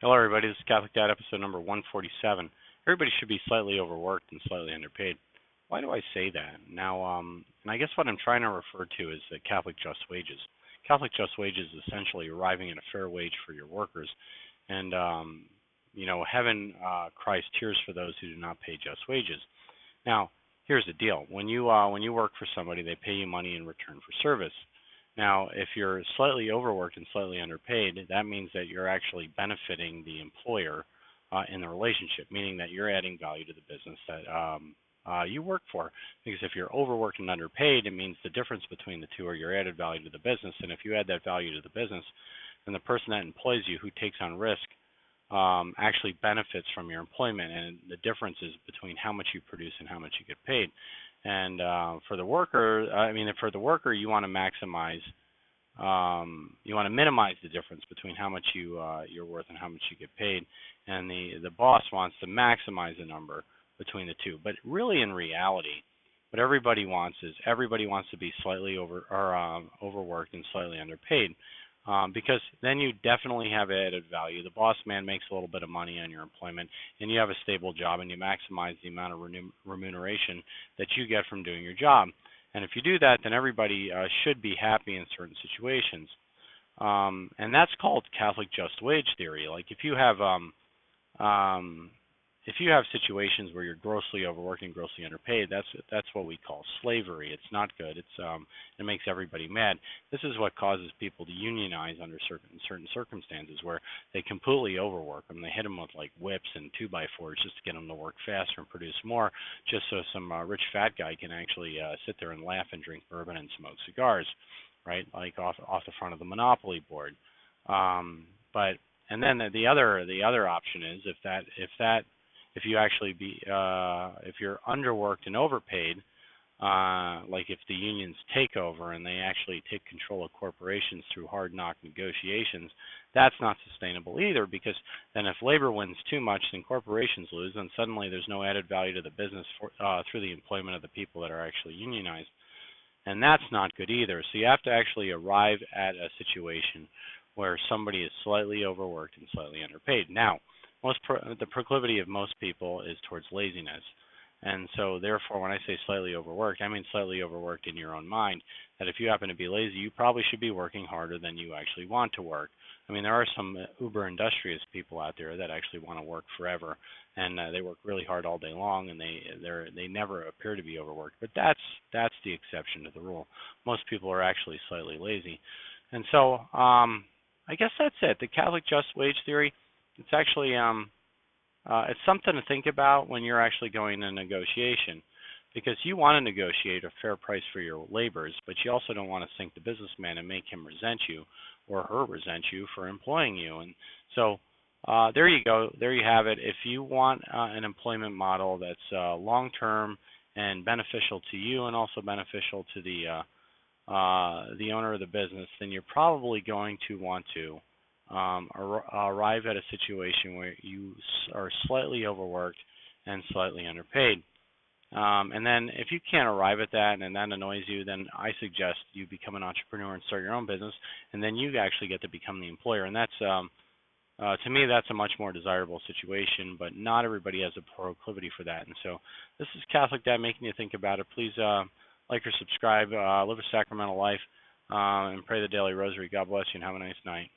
Hello, everybody. This is Catholic Dad, episode number 147. Everybody should be slightly overworked and slightly underpaid. Why do I say that? Now, and I guess what I'm trying to refer to is the Catholic just wages. Catholic just wages is essentially arriving at a fair wage for your workers, and heaven cries tears for those who do not pay just wages. Now, here's the deal: when you work for somebody, they pay you money in return for service. Now, if you're slightly overworked and slightly underpaid, that means that you're actually benefiting the employer in the relationship, meaning that you're adding value to the business that you work for. Because if you're overworked and underpaid, it means the difference between the two are your added value to the business. And if you add that value to the business, then the person that employs you, who takes on risk, actually benefits from your employment, and the difference is between how much you produce and how much you get paid. And for the worker, you want to minimize the difference between how much you're worth and how much you get paid, and the boss wants to maximize the number between the two. But really, in reality, what everybody wants to be slightly overworked and slightly underpaid. Because then you definitely have added value. The boss man makes a little bit of money on your employment, and you have a stable job, and you maximize the amount of remuneration that you get from doing your job. And if you do that, then everybody should be happy in certain situations. And that's called Catholic just wage theory. Like um, if you have situations where you're grossly overworked and grossly underpaid, that's what we call slavery. It's not good. It makes everybody mad. This is what causes people to unionize under certain circumstances where they completely overwork them. They hit them with like whips and 2x4s just to get them to work faster and produce more, just so some rich fat guy can actually sit there and laugh and drink bourbon and smoke cigars, right? Like off the front of the Monopoly board. But and then the other option is if you actually if you're underworked and overpaid, like if the unions take over and they actually take control of corporations through hard knock negotiations, that's not sustainable either, because then if labor wins too much, then corporations lose, and suddenly there's no added value to the business through the employment of the people that are actually unionized. And that's not good either. So you have to actually arrive at a situation where somebody is slightly overworked and slightly underpaid. Now, the proclivity of most people is towards laziness. And so therefore, when I say slightly overworked, I mean slightly overworked in your own mind, that if you happen to be lazy, you probably should be working harder than you actually want to work. I mean, there are some uber industrious people out there that actually want to work forever, and they work really hard all day long, and they never appear to be overworked. But that's the exception to the rule. Most people are actually slightly lazy. And so I guess that's it. The Catholic just wage theory, it's actually it's something to think about when you're actually going to negotiation, because you want to negotiate a fair price for your labors, but you also don't want to sink the businessman and make him resent you or her resent you for employing you. And so there you go. There you have it. If you want an employment model that's long-term and beneficial to you and also beneficial to the owner of the business, then you're probably going to want to arrive at a situation where you are slightly overworked and slightly underpaid. And then if you can't arrive at that and that annoys you, then I suggest you become an entrepreneur and start your own business, and then you actually get to become the employer. And that's, to me, that's a much more desirable situation, but not everybody has a proclivity for that. And so this is Catholic Dad making you think about it. Please like or subscribe, live a sacramental life, and pray the daily rosary. God bless you and have a nice night.